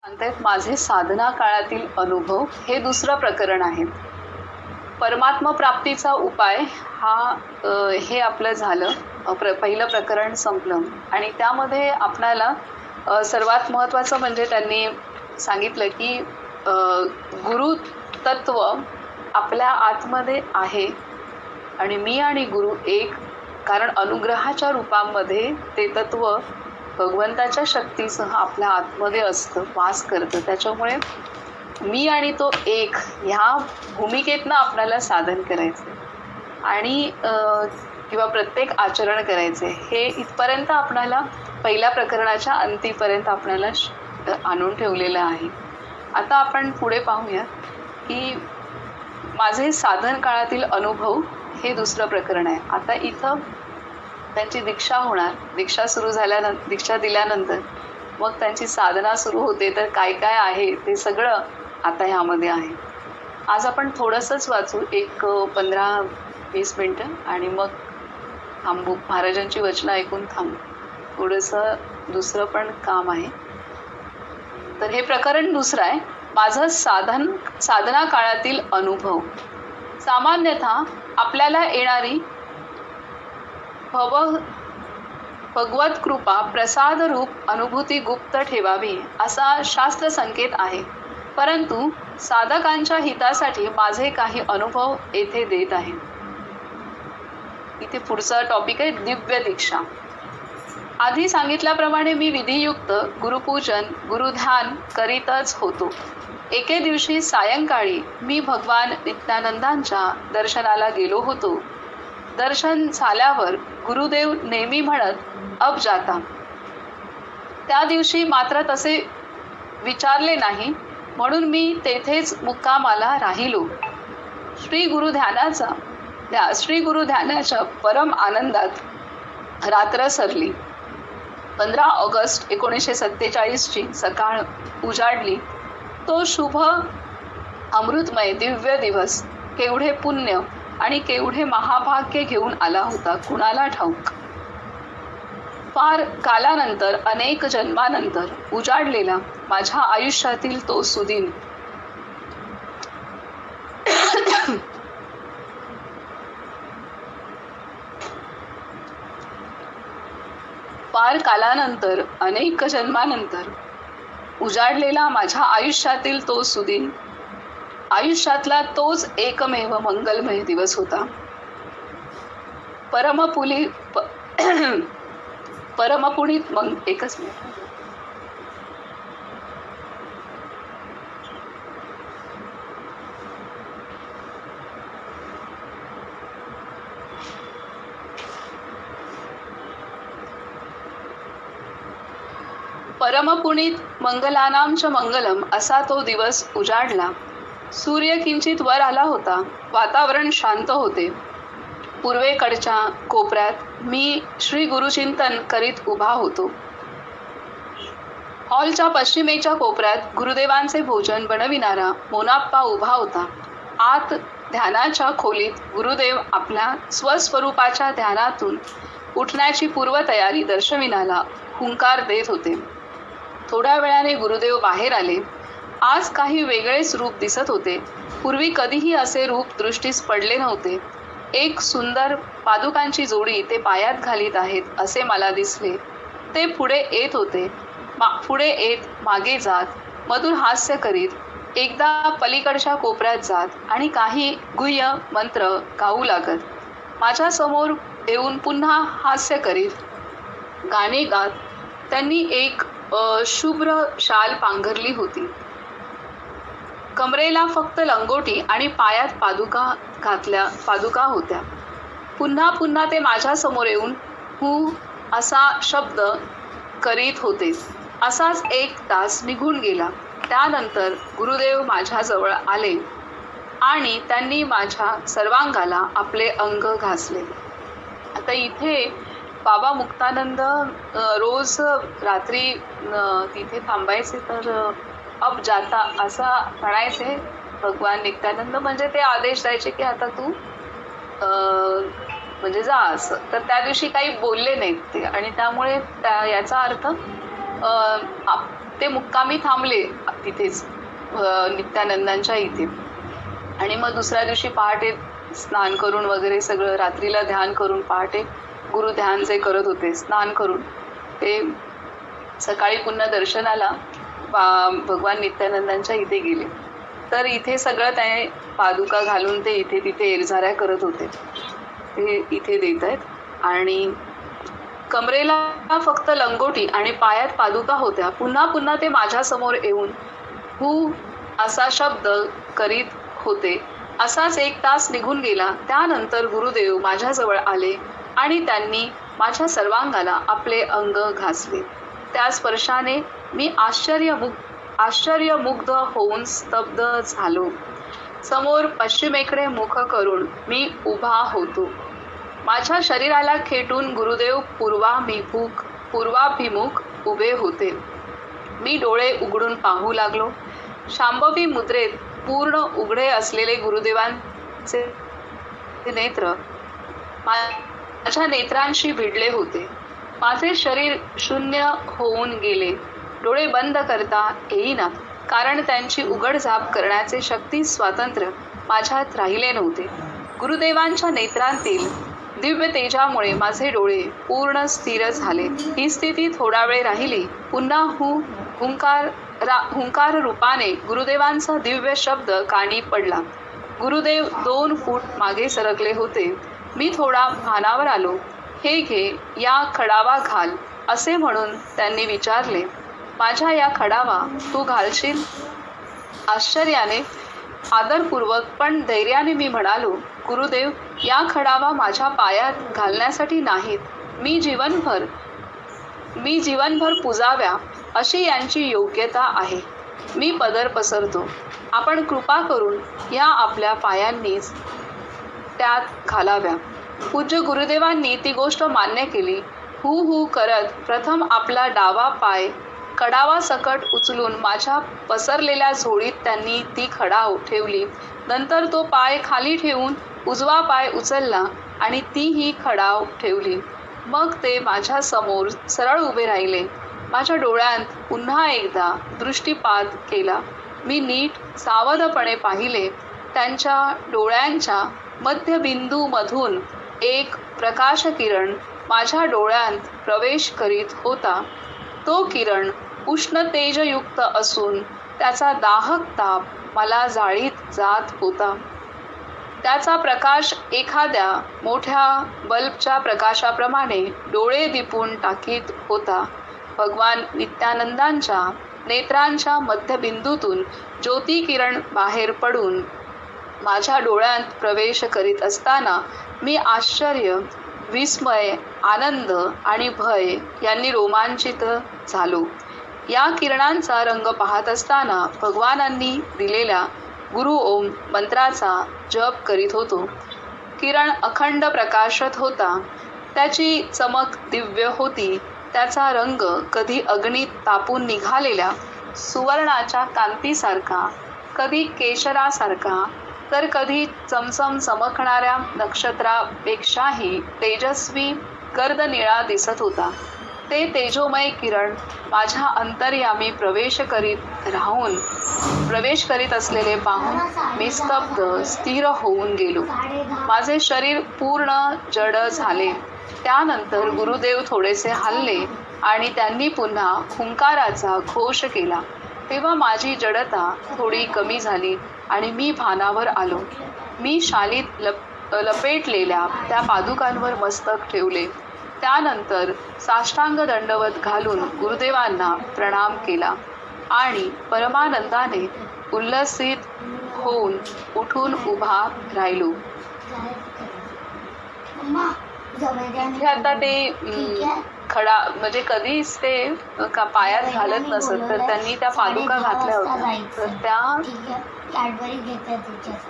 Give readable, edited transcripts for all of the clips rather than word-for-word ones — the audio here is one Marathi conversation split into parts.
सांगतायत माझे साधना काळातील अनुभव हे दुसरं प्रकरण आहे. परमात्मा प्राप्तीचा उपाय हा हे आपलं झालं. पहिलं प्रकरण संपलं आणि त्यामध्ये आपल्याला सर्वात महत्त्वाचं म्हणजे त्यांनी सांगितलं की गुरु तत्व आपल्या आतमध्ये आहे आणि मी आणि गुरु एक, कारण अनुग्रहाच्या रूपामध्ये ते तत्व भगवंताच्या शक्तीसह आपल्या आतमध्ये असतं, वास करतं. त्याच्यामुळे मी आणि तो एक ह्या भूमिकेतनं आपल्याला साधन करायचं आणि किंवा प्रत्येक आचरण करायचे. हे इथपर्यंत आपल्याला पहिल्या प्रकरणाच्या अंतीपर्यंत आपल्याला आणून ठेवलेलं आहे. आता आपण पुढे पाहूया की माझे साधन काळातील अनुभव हे दुसरं प्रकरण आहे. आता इथं त्यांची दीक्षा होणार. दीक्षा सुरू झाल्यानंतर, दीक्षा दिल्यानंतर मग त्यांची साधना सुरू होते. तर काय काय आहे ते सगळं आता ह्यामध्ये आहे. आज आपण थोडंसंच वाचू, एक 15-20 मिनटं, आणि मग थांबू. महाराजांची वचनं ऐकून थांबू. थोडंसं दुसरं पण काम आहे. तर हे प्रकरण दुसरं आहे, माझं साधना काळातील अनुभव. सामान्यतः आपल्याला येणारी भगवत कृपा प्रसाद रूप अनुभूती गुप्त ठेवावी असा शास्त्र संकेत आहे. परंतु साधकांच्या हितासाठी माझे काही अनुभव येथे देत आहे. इथे पुढचा टॉपिक आहे दिव्य दीक्षा. आधी सांगितल्याप्रमाणे मी विधियुक्त गुरुपूजन गुरुध्यान करीतच होतो. एके दिवशी सायंकाळी मी भगवान नित्यानंदांच्या दर्शनाला गेलो होतो. दर्शन झाल्यावर गुरुदेव नेहमी म्हणत अब जाता. त्या दिवशी मात्र तसे विचारले नाही, म्हणून मी तेथेच मुक्कामाला राहिलो. श्री गुरु ध्यानाच्या परम आनंदात रात्र सरली. 15 ऑगस्ट 1947ची सकाळ उजाडली. तो शुभ अमृतमय दिव्य दिवस केवढे पुण्य आणि केवढे महाभाग्य घेऊन आला होता कुणाला ठाऊक. फार कालानंतर, अनेक जन्मानंतर उजाडलेला माझ्या आयुष्यातील तो सुदिन फार कालानंतर, अनेक जन्मानंतर उजाडलेला माझ्या आयुष्यातील तो सुदिन, आयुष्यातला तोच एकमेव मंगलमय दिवस होता. परमपुनीत एकच मिनिट. परमपुनीत मंगलानाम च मंगलम असा तो दिवस उजाडला. सूर्य किंचित वर आला होता. वातावरण शांत होते. पूर्वेकडच्या कोपऱ्यात मी श्री गुरुचिंतन करीत उभा होतो. हॉलच्या पश्चिमेच्या कोपऱ्यात गुरुदेवांचे भोजन बनविणारा मोनाप्पा उभा होता. आत ध्यानाच्या खोलीत गुरुदेव आपल्या स्वस्वरूपाच्या ध्यानातून उठण्याची पूर्वतयारी दर्शविण्याला हुंकार देत होते. थोड्या वेळाने गुरुदेव बाहेर आले. आज काही वेगळेच रूप दिसत होते. पूर्वी कधीही असे रूप दृष्टीस पडले नव्हते. एक सुंदर पादुकांची जोडी ते पायात घालीत आहेत असे मला दिसले. ते पुढे येत होते. पुढे येत, मागे जात, मधुर हास्य करीत, एकदा पलीकडच्या कोपऱ्यात जात आणि काही गुह्य मंत्र गाऊ लागत. माझ्यासमोर येऊन पुन्हा हास्य करीत, गाणे गात. त्यांनी एक शुभ्र शाल पांघरली होती. कमरेला फक्त लंगोटी आणि पायात पादुका होत्या. पुन्हा पुन्हा ते माझ्यासमोर येऊन हू असा शब्द करीत होते. असाच 1 तास निघून गेला. त्यानंतर गुरुदेव माझ्याजवळ आले आणि त्यांनी माझ्या सर्वांगाला आपले अंग घासले. आता इथे बाबा मुक्तानंद रोज रात्री तिथे थांबायचे. तर अब जाता असं म्हणायचे भगवान नित्यानंद. म्हणजे ते आदेश द्यायचे की आता तू म्हणजे जा असं. तर त्या दिवशी काही बोलले नाहीत ते, आणि त्यामुळे याचा अर्थ ते मुक्कामी थांबले तिथेच नित्यानंदांच्या इथे. आणि मग दुसऱ्या दिवशी पहाटे स्नान करून वगैरे सगळं, रात्रीला ध्यान करून, पहाटे गुरु ध्यान जे करत होते स्नान करून, ते सकाळी पुन्हा दर्शनाला भगवान नित्यानंदांच्या इथे गेले. तर इथे सगळं ते पादुका घालून ते इथे तिथे एरझाऱ्या करत होते, ते इथे देत आहेत. आणि कमरेला फक्त लंगोटी आणि पायात पादुका होत्या. पुन्हा पुन्हा ते माझ्यासमोर येऊन हू असा शब्द करीत होते. असाच 1 तास निघून गेला. त्यानंतर गुरुदेव माझ्याजवळ आले आणि त्यांनी माझ्या सर्वांगाला आपले अंग घासले. त्या स्पर्शाने मी आश्चर्यमुग्ध होऊन स्तब्ध झालो. समोर पश्चिमेकडे मुख करून मी उभा होतो. माझ्या शरीराला खेटून गुरुदेव पूर्वाभिमुख उभे होते. मी डोळे उघडून पाहू लागलो. शांभवी मुद्रेत पूर्ण उघडे असलेले गुरुदेवांचे नेत्र माझ्या नेत्रांशी भिडले होते. माझे शरीर शून्य होऊन गेले. डोळे बंद करता येईना, कारण त्यांची उघडझाप करण्याचे शक्ती स्वातंत्र्य माझ्यात राहिले नव्हते. गुरुदेवांच्या नेत्रांतील दिव्य तेजामुळे माझे डोळे पूर्ण स्थिर झाले. ही स्थिती थोडा वेळ राहिली. पुन्हा हुंकार रूपाने गुरुदेवांचा दिव्य शब्द कानी पडला. गुरुदेव 2 फूट मागे सरकले होते. मी थोडा भानावर आलो. हे घे, या खडावा घाल, असे म्हणून त्यांनी विचारले. माझ्या या खडावा तू घालशील? आश्चर्याने, आदरपूर्वक पण धैर्याने मी म्हणालो, गुरुदेव, या खडावा माझ्या पायात घालण्यासाठी नाहीत. मी जीवनभर पूजाव्या अशी यांची योग्यता आहे. मी पदर पसरतो. आपण कृपा करून या आपल्या पायांनीच त्यात घालाव्या. पूज्य गुरुदेवांनी ती गोष्ट मान्य केली. हू करत प्रथम आपला डावा पाय कडावासकट उचलून माझ्या पसरलेल्या झोळीत त्यांनी ती खडा ठेवली. नंतर तो पाय खाली ठेवून उजवा पाय उचलला आणि तीही खडा ठेवली. मग ते माझ्या समोर सरळ उभे राहिले. माझ्या डोळ्यांत पुन्हा एकदा दृष्टिपात केला. मी नीट सावधपणे पाहिले. त्यांच्या डोळ्यांच्या मध्यबिंदूमधून एक प्रकाश किरण माझ्या डोळ्यांत प्रवेश करीत होता. तो किरण उष्ण तेजयुक्त असून त्याचा दाहक ताप मला जाळीत जात होता. त्याचा प्रकाश एखाद्या मोठ्या बल्बच्या प्रकाशाप्रमाणे डोळे दिपून टाकीत होता. भगवान नित्यानंदांच्या नेत्रांच्या मध्यबिंदूतून ज्योती किरण बाहेर पडून माझ्या डोळ्यांत प्रवेश करीत असताना मी आश्चर्य, विस्मय, आनंद आणि भय यांनी रोमांचित झालो. या किरणांचा रंग पाहत असताना भगवानांनी दिलेल्या गुरु ओम मंत्राचा जप करीत होतो. किरण अखंड प्रकाशत होता. त्याची चमक दिव्य होती. त्याचा रंग कधी अग्नीत तापून निघालेल्या सुवर्णाच्या कांतीसारखा, कधी केशरासारखा, तर कधी चमचम चमकणाऱ्या नक्षत्रापेक्षाही तेजस्वी गर्द निळा दिसत होता. ते तेजोमय किरण माझ्या अंतर्यामी प्रवेश करीत असलेले पाहून मी स्तब्ध, स्थिर होऊन गेलो. माझे शरीर पूर्ण जड झाले. त्यानंतर गुरुदेव थोडेसे हलले आणि त्यांनी पुन्हा हुंकाराचा घोष केला. तेव्हा माझी जडता थोडी कमी झाली आणि मी भानावर आलो. मी शालीत लपेटलेल्या त्या पादुकांवर मस्तक ठेवले. त्यानंतर साष्टांग दंडवत घालून गुरुदेवांना प्रणाम केला आणि परमानंदाने उल्लसित होऊन उठून उभा राहिलो. हे आता ते खडा म्हणजे कधीच ते पायात घालत नसत, तर त्यांनी त्या पादुका घातल्या होत्या. तर त्या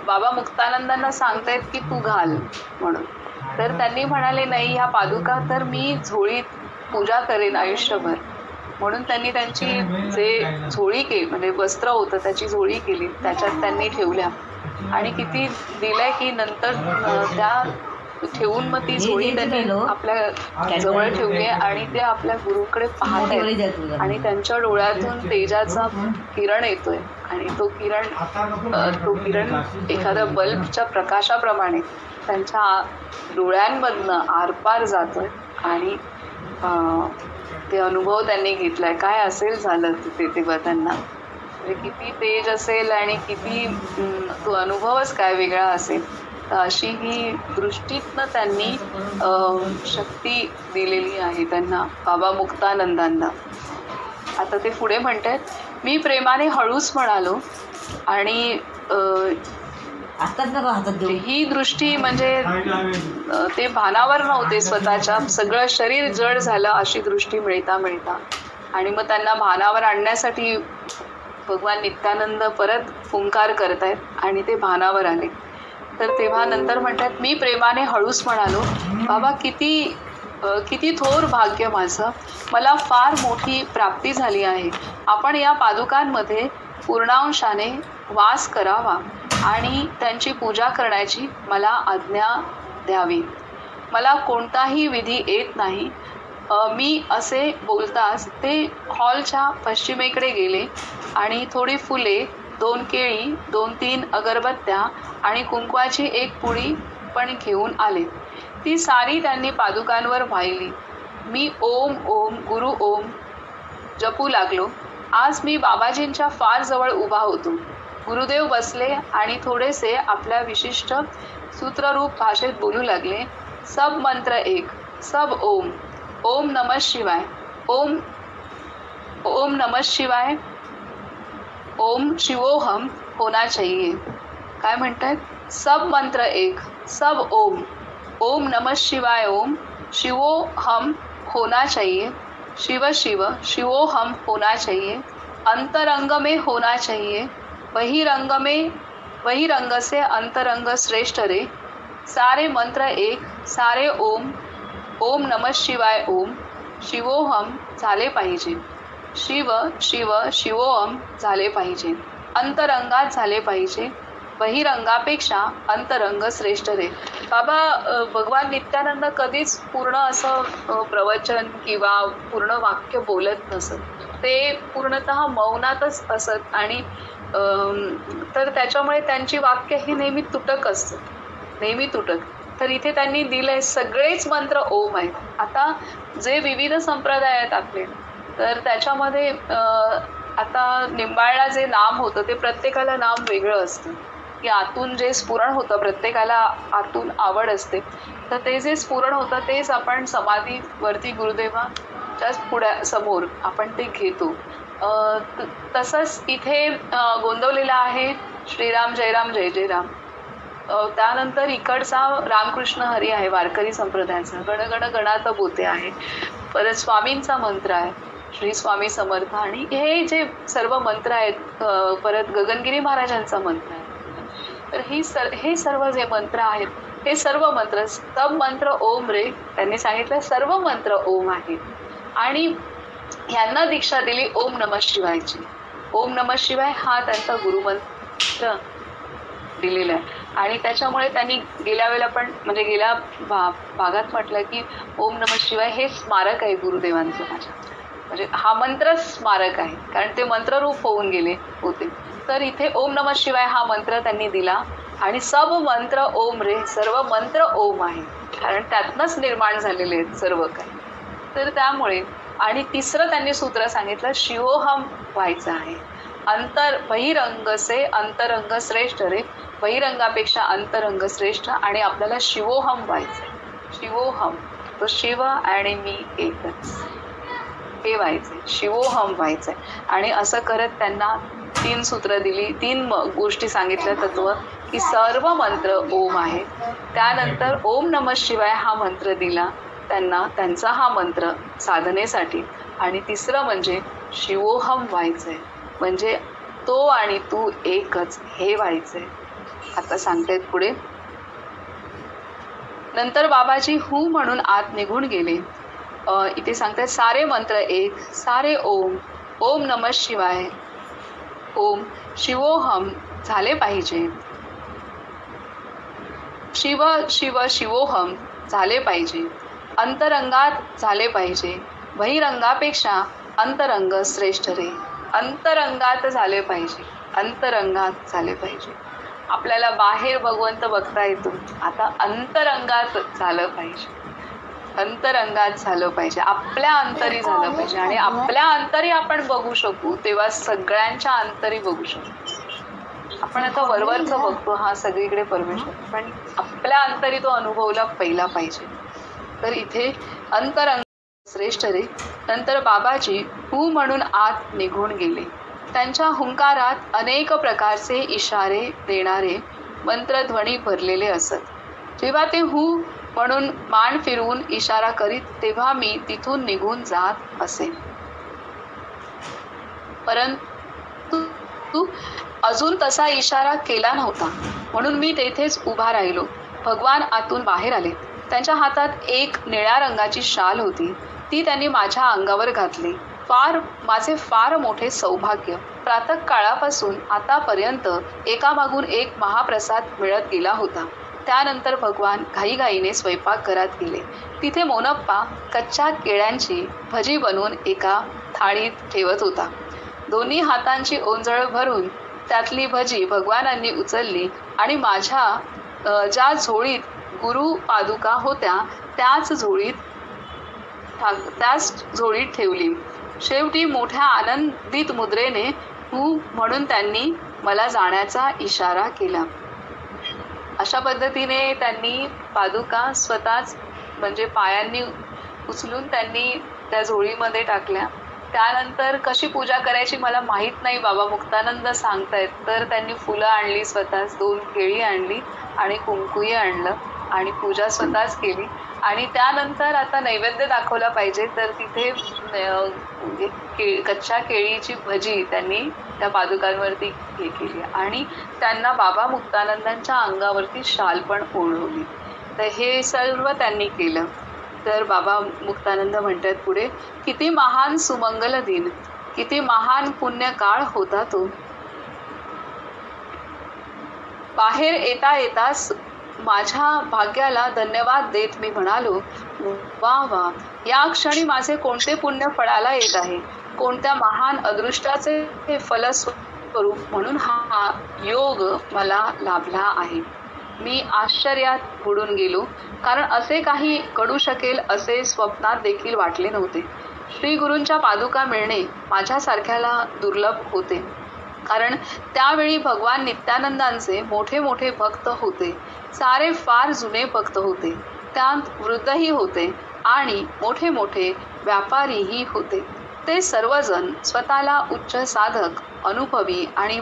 बाबा मुक्तानंदांना सांगतायत की तू घाल म्हणून. तर त्यांनी म्हणाले, नाही, ह्या पादुका तर मी झोळीत पूजा करेन आयुष्यभर. म्हणून त्यांनी त्यांची जे झोळी केली, म्हणजे वस्त्र होतं त्याची झोळी केली, त्याच्यात त्यांनी ठेवल्या. आणि किती दिलंय की नंतर त्या ठेवून मग ती झोळी त्यांनी आपल्या जवळ ठेवली आणि ते आपल्या गुरुकडे पाहत आहेत आणि त्यांच्या डोळ्यातून तेजाचा किरण येतोय आणि तो किरण एखाद्या बल्बच्या प्रकाशाप्रमाणे त्यांच्या डोळ्यांमधनं आरपार जातोय आणि ते अनुभव त्यांनी घेतलाय. काय असेल झालं तिथे तेव्हा त्यांना, म्हणजे किती तेज असेल आणि किती तो अनुभवच काय वेगळा असेल. तर अशी ही दृष्टीतनं त्यांनी शक्ती दिलेली आहे त्यांना बाबा मुक्तानंदांना. आता ते पुढे म्हणतात, मी प्रेमाने हळूच म्हणालो आणि ही दृष्टी म्हणजे ते भानावर नव्हते स्वतःच्या, सगळं शरीर जड झालं अशी दृष्टी मिळता आणि मग त्यांना भानावर आणण्यासाठी भगवान नित्यानंद परत हुंकार करतायत आणि ते भानावर आले. तर तेव्हा नंतर म्हणतात, मी प्रेमाने हळूच म्हणालो, बाबा किती थोर भाग्य माझं, मला फार मोठी प्राप्ती झाली आहे. आपण या पादुकांमध्ये पूर्णांशाने वास करावा आणि त्यांची पूजा करण्याची मला आज्ञा द्यावी. मला कोणताही विधी येत नाही. मी असे बोलताच ते हॉलच्या पश्चिमेकडे गेले आणि थोडी फुले, 2 केळी, 2-3 अगरबत्त्या आणि कुंकवाची एक पुडी पण घेऊन आले. ती सारी त्यांनी पादुकांवर वाहिली. मी ओम ओम गुरु ओम जपू लागलो. आज मी बाबाजींच्या फार जवळ उभा होतो. गुरुदेव बसले आणि थोडेसे आपल्या विशिष्ट सूत्ररूप भाषेत बोलू लागले. सब मंत्र एक, सब ओम, ओम नमः शिवाय, ओम ओम नमः शिवाय, ओम शिवोहम होना चाहिए. काय म्हणतात? सब मंत्र एक, सब ओम, ओम नमः शिवाय, ओम शिवोहम होना चाहिए, शिव शिव शिवोहम होना चाहिए, अंतरंग में होना चाहिए, बहिरंग से अंतरंग श्रेष्ठ रे. सारे मंत्र एक, सारे ओम, ओम नमः शिवाय, ओम शिवोहम झाले पाहिजे. शिव शिव शिवोहम झाले पाहिजे. अंतरंगात झाले पाहिजे. बहिरंगापेक्षा अंतरंग श्रेष्ठ रे. बाबा भगवान नित्यानंद कधीच पूर्ण असं प्रवचन किंवा पूर्ण वाक्य बोलत नसत. ते पूर्णतः मौनातच असत आणि तर त्याच्यामुळे त्यांची वाक्य ही नेहमी तुटक असतात, नेहमी तुटक. तर इथे त्यांनी दिलंय सगळेच मंत्र ओम आहेत. आता जे विविध संप्रदाय आहेत आपले, तर त्याच्यामध्ये आता निंबाळला जे नाम होतं ते प्रत्येकाला नाम वेगळं असतं, की आतून जे स्फुरण होतं, प्रत्येकाला आतून आवड असते, तर ते जे स्फुरण होतं तेच आपण समाधीवरती गुरुदेवाच्या समोर आपण ते घेतो. तसंच इथे गोंदवलेला आहे श्रीराम जय राम जय जय राम. त्यानंतर इकडचा रामकृष्ण हरी आहे वारकरी संप्रदायाचा, गणगण गणात बोते आहे. परत स्वामींचा मंत्र आहे श्री स्वामी समर्थ, आणि हे जे सर्व मंत्र आहेत, परत गगनगिरी महाराजांचा मंत्र आहे. तर हे सर्व जे मंत्र आहेत, हे सर्व मंत्र, सब मंत्र ओम रे. त्यांनी सांगितलं सर्व मंत्र ओम आहेत. आणि यांना दीक्षा दिली ओम नमः शिवायची. ओम नमः शिवाय हा त्यांचा गुरुमंत्र दिलेला आहे. आणि त्याच्यामुळे त्यांनी गेल्या वेळेला पण म्हणजे गेल्या भागात म्हटलं की ओम नमः शिवाय हे स्मारक आहे गुरुदेवांचं माझ्या, म्हणजे हा मंत्र स्मारक आहे, कारण ते मंत्ररूप होऊन गेले होते. तर इथे ओम नमः शिवाय हा मंत्र त्यांनी दिला. आणि सब मंत्र ओम रे, सर्व मंत्र ओम आहे, कारण त्यातनंच निर्माण झालेले आहेत सर्व काही. तर त्यामुळे आणि तिसरं त्यांनी सूत्र सांगितलं शिवोहम व्हायचं आहे. बहिरंग से अंतरंग श्रेष्ठ रे. बहिरंगापेक्षा अंतरंग श्रेष्ठ, आणि आपल्याला शिवोहम व्हायचं आहे. शिवोहम, तो शिव आणि मी एकच, हे व्हायचंय, शिवोहम व्हायचंय. आणि असं करत त्यांना 3 सूत्र दिली, 3 गोष्टी सांगितल्या तत्व, की सर्व मंत्र ओम आहे. त्यानंतर ओम नमः शिवाय हा मंत्र दिला त्यांना, त्यांचा हा मंत्र साधनेसाठी. आणि तिसरं म्हणजे शिवोहम व्हायचंय, म्हणजे तो आणि तू एकच, हे व्हायचंय. आता सांगतायत पुढे. नंतर बाबाजी हू म्हणून आत निघून गेले. इथे सांगतायत सारे मंत्र एक, सारे ओम, ओम नमः शिवाय, ओम शिवोहम झाले पाहिजे. शिव शिव शिवोहम झाले पाहिजे, अंतरंगात झाले पाहिजे. बहिरंगापेक्षा अंतरंग श्रेष्ठ रे. अंतरंगात झाले पाहिजे, अंतरंगात झाले पाहिजे. आपल्याला बाहेर भगवंत बघता येतो, आता अंतरंगात झालं पाहिजे, अंतरंगात झालं पाहिजे, आपल्या अंतरी झालं पाहिजे. आणि आपल्या अंतरी आपण बघू शकू तेव्हा सगळ्यांच्या अंतरी बघू शकू. आपण आता वरवरचं बघतो, हा सगळीकडे परमेश्वर, पण आपल्या अंतरी तो अनुभवला पहिला पाहिजे. तर इथे अंतरंग श्रेष्ठ रे. नंतर बाबाजी हू म्हणून आत निघून गेले. त्यांच्या हुंकारात अनेक प्रकारचे इशारे देणारे मंत्रध्वनी भरलेले असत. जेव्हा ते हू म्हणून मान फिरवून इशारा करीत तेव्हा मी तिथून निघून जात असे. परंतु अजून तसा इशारा केला नव्हता, म्हणून मी तेथेच उभा राहिलो. भगवान आतून बाहेर आले. त्यांच्या हातात एक निळ्या रंगाची शाल होती, ती त्यांनी माझ्या अंगावर घातली. माझे फार मोठे सौभाग्य. प्रातःकाळापासून आतापर्यंत एकामागून एक महाप्रसाद मिळत गेला होता. त्यानंतर भगवान घाईघाईने स्वयंपाकघरात गेले. तिथे मोनप्पा कच्च्या केळ्यांची भजी बनवून एका थाळीत ठेवत होता. दोन्ही हातांची ओंजळ भरून त्यातली भजी भगवानांनी उचलली आणि माझ्या ज्या झोळीत गुरु पादुका होत्या त्याच झोळीत ठेवली. शेवटी मोठ्या आनंदित मुद्रेने हू म्हणून त्यांनी मला जाण्याचा इशारा केला. अशा पद्धतीने त्यांनी पादुका स्वतःच म्हणजे पायांनी उचलून त्यांनी त्या झोळीमध्ये टाकल्या. त्यानंतर कशी पूजा करायची मला माहीत नाही, बाबा मुक्तानंद सांगतायत. तर त्यांनी फुलं आणली, स्वतःच 2 केळी आणली आणि कुंकूही आणलं आणि पूजा स्वतःच केली. आणि त्यानंतर आता नैवेद्य दाखवला पाहिजे, तर तिथे कच्च्या केळीची भजी त्यांनी त्या पादुकांवरती हे केली आणि त्यांना बाबा मुक्तानंदांच्या अंगावरती शाल पण ओढवली. तर हे सर्व त्यांनी केलं. तर बाबा मुक्तानंद म्हणतात पुढे, किती महान सुमंगल दिन, किती महान पुण्यकाळ होता तो. बाहेर येता येताच माझ्या भाग्याला धन्यवाद देत मी म्हणालो, वा वा, या क्षणी माझे कोणते पुण्य फळाला येत आहे, कोणत्या महान अदृष्टाचे फलस्वरूप म्हणून हा योग मला लाभला आहे. मी आश्चर्यात बुडून गेलो, कारण असे काही घडू शकेल असे स्वप्नात देखील वाटले नव्हते. श्री गुरूंच्या पादुका मिळणे माझ्यासारख्याला दुर्लभ होते, कारण त्यावेळी भगवान नित्यानंदांचे मोठे मोठे भक्त होते. सारे फार जुने भक्त होते, त्यात वृद्धही होते आणि मोठे मोठे व्यापारीही होते. ते सर्वजण स्वतःला उच्च साधक, अनुभवी आणि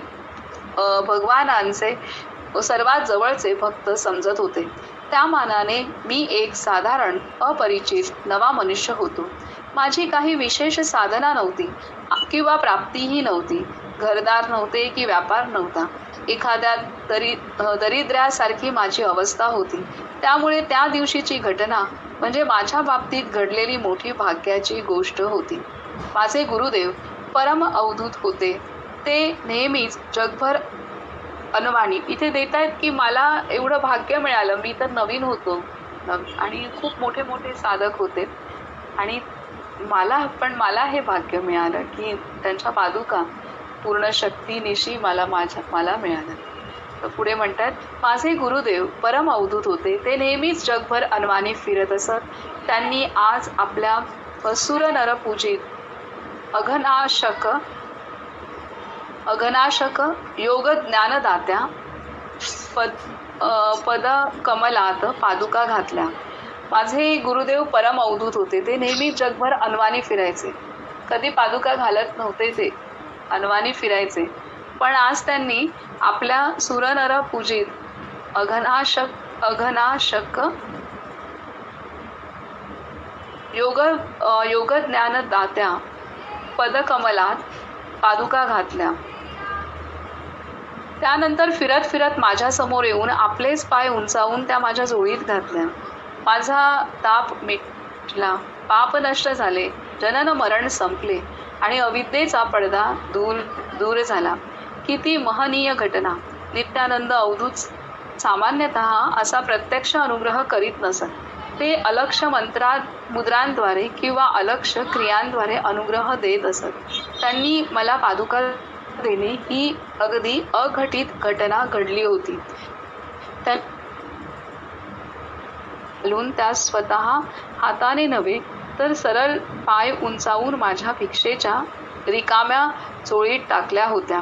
भगवानांचे सर्वात जवळचे भक्त समजत होते. त्या मानाने मी एक साधारण अपरिचित नवा मनुष्य होतो. माझी काही विशेष साधना नव्हती किंवा प्राप्तीही नव्हती. घरदार नव्हते की व्यापार नव्हता. एखाद्या दरिद्र्यासारखी माझी अवस्था होती. त्यामुळे त्या दिवशीची घटना म्हणजे माझ्या बाबतीत घडलेली मोठी भाग्याची गोष्ट होती. माझे गुरुदेव परम अवधूत होते. ते नेहमीच जगभर अनवाणी इथे देत आहेत की मला एवढं भाग्य मिळालं. मी तर नवीन होतो आणि खूप मोठे मोठे साधक होते आणि मला हे भाग्य मिळालं की त्यांच्या पादुका पूर्ण शक्तीनिशी मला मिळालं. तर पुढे म्हणतात, माझे गुरुदेव परम अवधूत होते. ते नेहमीच जगभर अनवाणी फिरत असत. त्यांनी आज आपल्या सुर नर पूजित अघनाशक योग ज्ञानदात्या पद कमलात पादुका घातल्या. माझे गुरुदेव परम अवधूत होते. ते नेहमी जगभर अनवाणी फिरायचे. कधी पादुका घालत नव्हते, ते अनवाणी फिरायचे. पण आज त्यांनी आपल्या सुरनर पूजित अघनाशक योग ज्ञानदात्या पदकमलात पादुका घातल्या. त्यानंतर फिरत फिरत माझ्या समोर येऊन आपलेच पाय उंचावून त्या माझ्या झोळीत घातल्या. माझा ताप मिटला, पाप नष्ट झाले, जनन मरण संपले आणि अविद्येचा पडदा दूर झाला. किती महनीय घटना. नित्यानंद अवधूत सामान्यतः असा प्रत्यक्ष अनुग्रह करीत नसत. ते अलक्ष मुद्रांद्वारे किंवा अलक्ष क्रियांद्वारे अनुग्रह देत असत. त्यांनी मला पादुका देणे ही अगदी अघटित घटना घडली होती. त्या स्वतः हाताने नव्हे तर सरळ पाय उंचावून माझ्या भिक्षेच्या रिकाम्या चोळीत टाकल्या होत्या.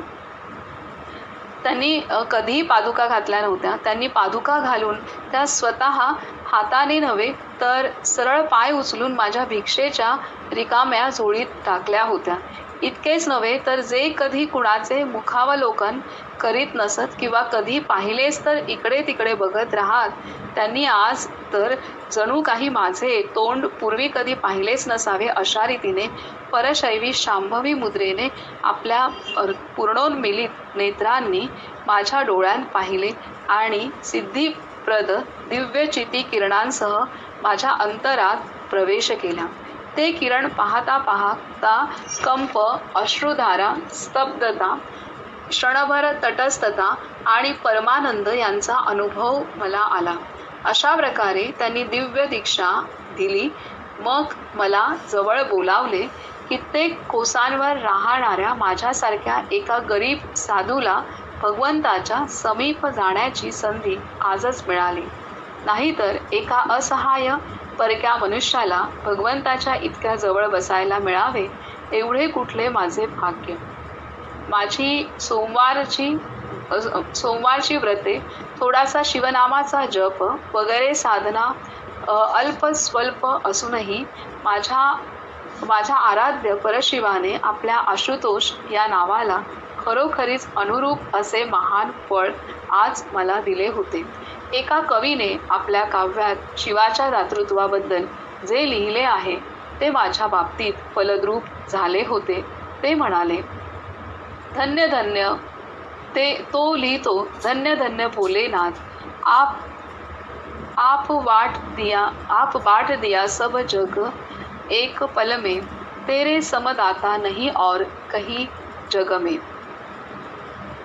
त्यांनी कधीही पादुका घातल्या नव्हत्या. त्यांनी पादुका घालून त्या स्वतः हाताने नव्हे तर सरळ पाय उचलून माझ्या भिक्षेच्या रिकाम्या झोळीत टाकल्या होत्या. इतकेच नव्हे तर जे कधी कुणाचे मुखावलोकन करीत नसत किंवा कधी पाहिलेच तर इकडे तिकडे बघत राहत, त्यांनी आज तर जणू काही माझे तोंड पूर्वी कधी पाहिलेच नसावे अशा रीतीने परशैवी शांभवी मुद्रेने आपल्या पूर्णोन्मिलित नेत्रांनी माझ्या डोळ्यांत पाहिले आणि सिद्धिप्रद दिव्यचिती किरणांसह माझ्या अंतरात प्रवेश केला. ते किरण पाहता पाहता कंप, अश्रुधारा, स्तब्धता, क्षणभर तटस्थता आणि परमानंद यांचा अनुभव मला आला. अशा प्रकारे त्यांनी दिव्य दीक्षा दिली. मग मला जवळ बोलावले. कित्येक कोसांवर राहणाऱ्या माझ्यासारख्या एका गरीब साधूला भगवंताच्या समीप जाण्याची संधी आजच मिळाली. नाहीतर एका असहाय्य परक्या मनुष्याला भगवंताच्या इतक्या जवळ बसायला मिळावे एवढे कुठले माझे भाग्य. माझी सोमवारची व्रते, थोडासा शिवनामाचा जप वगैरे साधना अल्प स्वल्प असूनही माझ्या आराध्य परशिवाने आपल्या आशुतोष या नावाला खरोखरीच अनुरूप असे महान फळ आज मला दिले होते. एका कवीने आपल्या काव्यात शिवाच्या दातृत्वाबद्दल जे लिहिले आहे ते माझ्या बाबतीत फलद्रूप झाले होते. ते म्हणाले, धन्य धन्य तो लिहितो, धन्य धन्य भोलेनाथ, आप बाट दिया सब जग, एक पल में तेरे समदाता नहीं और कहीं जग में.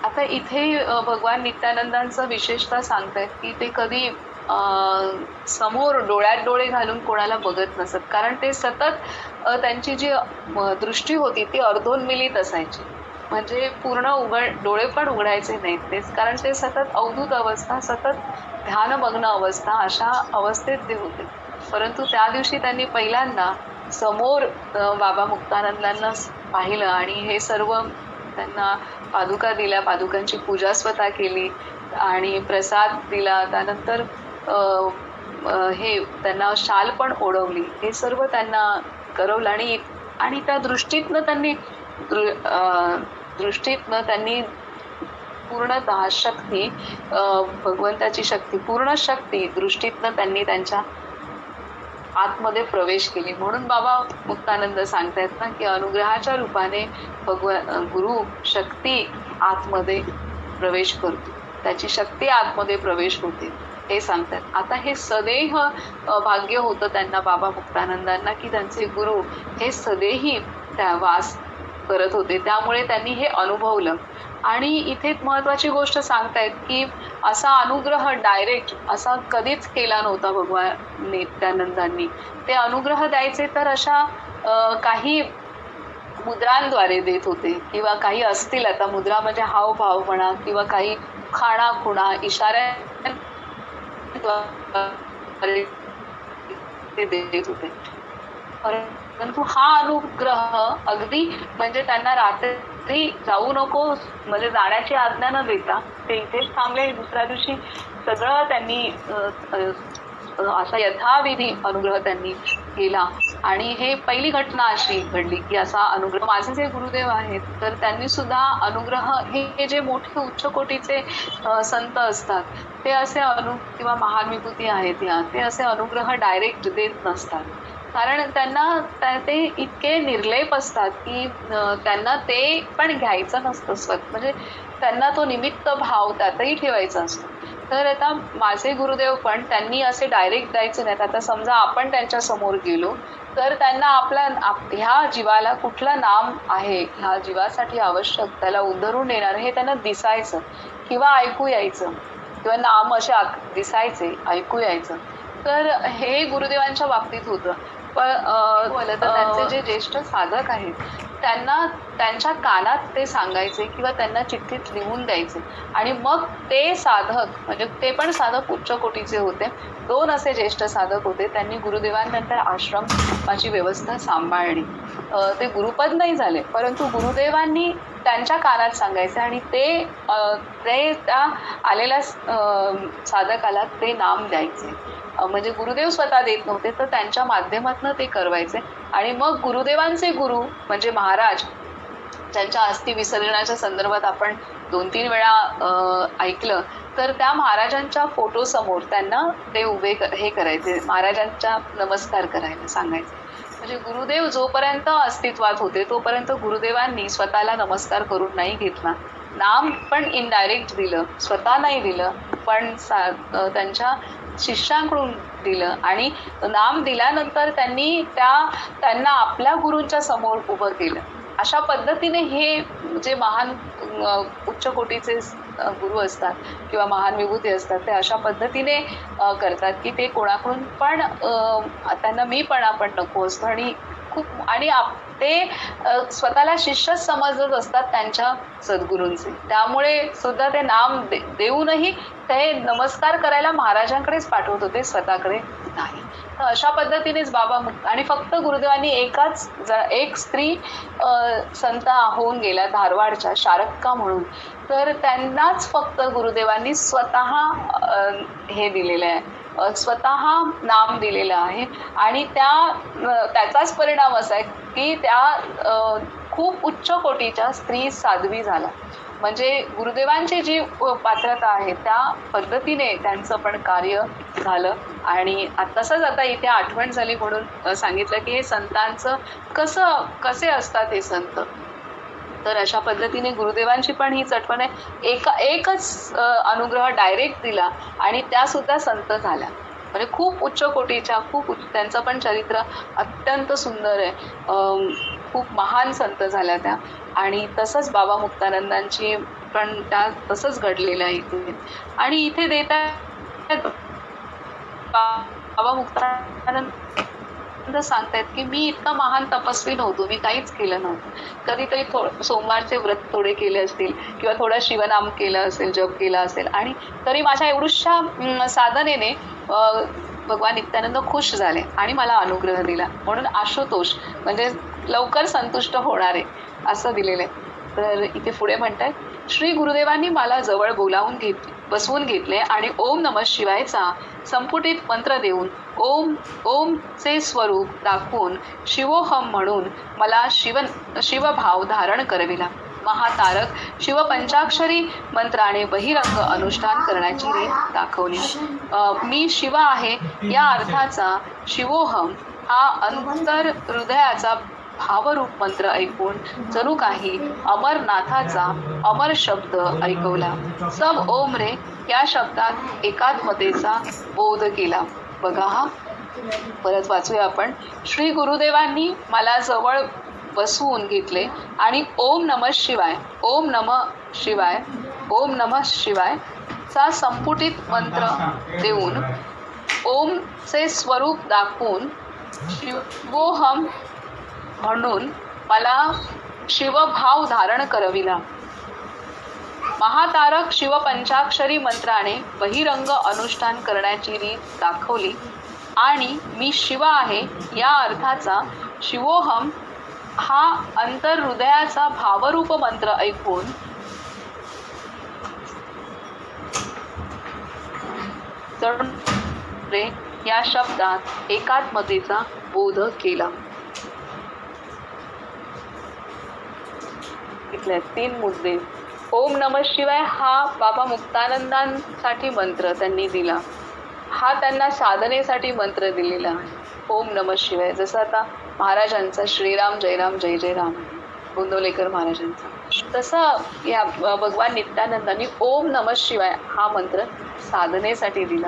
आता इथे भगवान नित्यानंदांचं विशेषतः सांगतायत की ते कधी समोर डोळ्यात डोळे घालून कोणाला बघत नसत. कारण ते सतत त्यांची जी दृष्टी होती ती अर्धोन्मिलित असायची. म्हणजे पूर्ण डोळे पण उघडायचे नाहीत तेच, कारण ते सतत अवधूत अवस्था, सतत ध्यानमग्न अवस्था, अशा अवस्थेत ते होते. परंतु त्या दिवशी त्यांनी पहिल्यांदा समोर बाबा मुक्तानंदांना पाहिलं आणि हे सर्व त्यांना पादुका दिल्या, पादुकांची पूजा स्वतः केली आणि प्रसाद दिला. त्यानंतर हे त्यांना शाल पण ओढवली. हे सर्व त्यांना करवलं आणि त्या दृष्टीतनं त्यांनी पूर्णतः शक्ती, भगवंताची शक्ती, पूर्ण शक्ती दृष्टीतनं त्यांनी त्यांच्या आतमध्ये प्रवेश केली. म्हणून बाबा मुक्तानंद सांगतायत ना की अनुग्रहाच्या रूपाने गुरु शक्ती आतमध्ये प्रवेश करतो, त्याची शक्ती आतमध्ये प्रवेश होते हे सांगतात. आता हे सदेह भाग्य होतं त्यांना, बाबा मुक्तानंदांना, की त्यांचे गुरु हे सदेही त्या वास करत होते. त्यामुळे त्यांनी हे अनुभवलं. आणि इथे महत्त्वाची गोष्ट सांगतायत की असा अनुग्रह डायरेक्ट असा कधीच केला नव्हता भगवान नित्यानंदांनी. ते अनुग्रह द्यायचे तर अशा काही मुद्रांद्वारे देत होते किंवा काही असतील, आता मुद्रा म्हणजे हावभाव म्हणा किंवा काही खाणा खुणा इशाऱ्या ते देत होते. परंतु हा अनुग्रह अगदी म्हणजे त्यांना रात्री जाऊ नको म्हणजे जाण्याची आज्ञा न देता ते इथेच थांबले. दुसऱ्या दिवशी सगळं त्यांनी असा यथाविधी अनुग्रह त्यांनी केला. आणि हे पहिली घटना अशी घडली की असा अनुग्रह. माझे जे गुरुदेव आहेत तर त्यांनी सुद्धा अनुग्रह हे जे मोठे उच्च कोटीचे संत असतात ते असे किंवा महान विभूती आहेत या, ते असे अनुग्रह डायरेक्ट देत नसतात. कारण त्यांना ते इतके निर्लेप असतात की त्यांना ते पण घ्यायचं नसतं म्हणजे त्यांना तो निमित्त भाव त्यातही ठेवायचा असतो. तर आता माझे गुरुदेव पण त्यांनी असे डायरेक्ट द्यायचे नाहीत. आता समजा आपण त्यांच्या समोर गेलो तर त्यांना ह्या जीवाला कुठलं नाम आहे, ह्या जीवासाठी आवश्यक त्याला उद्धरून येणार हे त्यांना दिसायचं किंवा ऐकू यायचं. किंवा नाम असे दिसायचे, ऐकू यायचं. तर हे गुरुदेवांच्या बाबतीत होतं. पण तर त्यांचे जे ज्येष्ठ साधक आहेत त्यांना त्यांच्या कानात ते सांगायचे किंवा त्यांना चिठ्ठीत लिहून द्यायचे आणि मग ते साधक, म्हणजे ते पण साधक उच्च कोटीचे होते. 2 असे ज्येष्ठ साधक होते. त्यांनी गुरुदेवांनंतर आश्रमाची व्यवस्था सांभाळली. ते गुरुपद नाही झाले, परंतु गुरुदेवांनी त्यांच्या कानात सांगायचे आणि ते त्या आलेल्या साधकाला ते नाम द्यायचे. म्हणजे गुरुदेव स्वतः देत नव्हते, तर त्यांच्या माध्यमातून ते करवायचे. आणि मग गुरुदेवांचे गुरु म्हणजे महाराज, ज्यांच्या अस्थि विसर्जनाच्या संदर्भात आपण 2-3 वेळा ऐकलं, तर त्या महाराजांच्या फोटो समोर त्यांना ते उभे हे करायचे, महाराजांच्या नमस्कार करायला सांगायचे. म्हणजे गुरुदेव जोपर्यंत अस्तित्वात होते तोपर्यंत गुरुदेवांनी स्वतःला नमस्कार करून नाही घेतला. नाम पण इनडायरेक्ट दिलं, स्वतः नाही दिलं, पण त्यांच्या शिष्यांकडून दिलं. आणि नाम दिल्यानंतर त्यांना आपल्या गुरूंच्या समोर उभं केलं. अशा पद्धतीने हे जे महान उच्च कोटीचे गुरु असतात किंवा महान विभूती असतात ते अशा पद्धतीने करतात की ते कोणाकडून पण त्यांना मीपणा पण नको असतो आणि ते स्वतःला शिष्यच समजत असतात त्यांच्या सद्गुरूंचे. त्यामुळे सुद्धा ते नाम देऊनही ते नमस्कार करायला महाराजांकडेच पाठवत होते, स्वतःकडे नाही. तर अशा पद्धतीनेच बाबा मुक्त. आणि फक्त गुरुदेवांनी एक स्त्री संत होऊन गेल्या धारवाडच्या, शारक्का म्हणून, तर त्यांनाच फक्त गुरुदेवांनी स्वतः हे दिलेलं आहे, स्वतः नाम दिलेलं आहे. आणि त्याचाच परिणाम असा आहे की त्या खूप उच्च कोटीच्या स्त्री साध्वी झाला. म्हणजे गुरुदेवांची जी पात्रता आहे त्या पद्धतीने त्यांचं पण कार्य झालं. आणि तसंच आता इथे आठवण झाली म्हणून सांगितलं की हे संतांचं कसे असतात हे संत. तर अशा पद्धतीने गुरुदेवांची पण हीच आठवण आहे. एकच अनुग्रह डायरेक्ट दिला आणि त्या सुद्धा संत झाल्या. म्हणजे खूप उच्च कोटीच्या, त्यांचं पण चरित्र अत्यंत सुंदर आहे. खूप महान संत झाल्या त्या. आणि तसंच बाबा मुक्तानंदांची पण त्या तसंच घडलेलं आहे इथे. आणि इथे देतात बाबा मुक्तानंद सांगतायत की मी इतका महान तपस्वी नव्हतो, मी काहीच केलं नव्हतं. कधीतरी सोमवारचे व्रत थोडे केले असतील किंवा थोडा शिवनाम केलं असेल, जप केला असेल, आणि तरी माझ्या एवढ्याशा साधनेने भगवान नित्यानंद खुश झाले आणि मला अनुग्रह दिला. म्हणून आशुतोष म्हणजे लवकर संतुष्ट होणारे असं दिलेलं आहे. तर इथे पुढे म्हणतात, श्री गुरुदेवांनी मला जवळ बसवून घेतले आणि ओम नमः शिवायचा संपुटित मंत्र देऊन ओमचे स्वरूप दाखवून शिवोहम म्हणून मला शिवभाव धारण करविला. महातारक शिवपंचाक्षरी मंत्राने बहिरंग अनुष्ठान करण्याची रीत दाखवली. मी शिव आहे या अर्थाचा शिवोहम हा अंतर हृदयाचा भावरूप मंत्र ऐकून जणू काही अमरनाथाचा अमर शब्द ऐकवला. सब ओम रे या शब्दात एकात्मतेचा बोध केला. बघा, हा परत वाचूया आपण. श्री गुरुदेवांनी मला जवळ बसवून घेतले आणि ओम नमः शिवाय, ओम नमः शिवाय, ओम नमः शिवाय चा संपुटित मंत्र देऊन ओमचे स्वरूप दाखवून शिवोहम म्हणून मला शिवभाव धारण करविला. महातारक शिवपंचाक्षरी मंत्राने बहिरंग अनुष्ठान करण्याची रीत दाखवली आणि मी शिव आहे या अर्थाचा शिवोहम हा अंतर हृदयाचा भावरूप मंत्र ऐकून रे या शब्दात एकात्मतेचा बोध केला. इथले 3 मुद्दे. ओम नमः शिवाय हा बाबा मुक्तानंदांसाठी मंत्र त्यांनी दिला. हा त्यांना साधनेसाठी मंत्र दिलेला आहे. ओम नमः शिवाय जसं आता महाराजांचा श्रीराम जय राम जय जय राम, गोंदवलेकर महाराजांचा, तसं या भगवान नित्यानंदांनी ओम नमः शिवाय हा मंत्र साधनेसाठी दिला.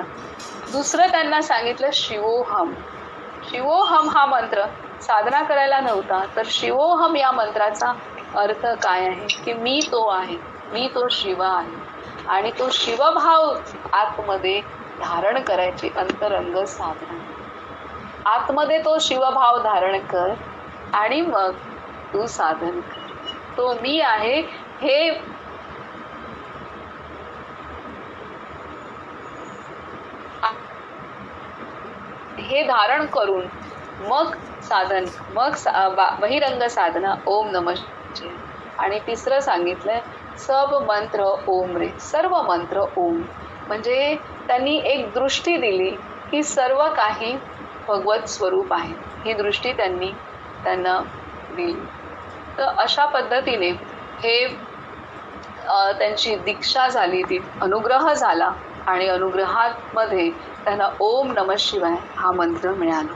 दुसरं त्यांना सांगितलं शिवोहम. शिवोहम हा मंत्र साधना करायला नव्हता, तर शिवोहम या मंत्राचा अर्थ काय आहे की मी तो आहे. मी तो शिव आहे. आणि तो शिवभाव आतमध्ये धारण करायची अंतरंग साधना. आतमध्ये तो शिवभाव धारण कर आणि मग तू साधन कर. तो मी आहे हे धारण करून मग साधन, मग बहिरंग साधना ओम नमः शिवाय. आणि तिसरं सांगितलंय सब मंत्र ओम रे. सर्व मंत्र ओम. म्हणजे त्यांनी एक दृष्टी दिली की सर्व काही भगवत स्वरूप आहे. ही दृष्टी त्यांना दिली. तर अशा पद्धतीने हे त्यांची दीक्षा झाली, ती अनुग्रह झाला आणि अनुग्रहामध्ये त्यांना ओम नमः शिवाय हा मंत्र मिळाला.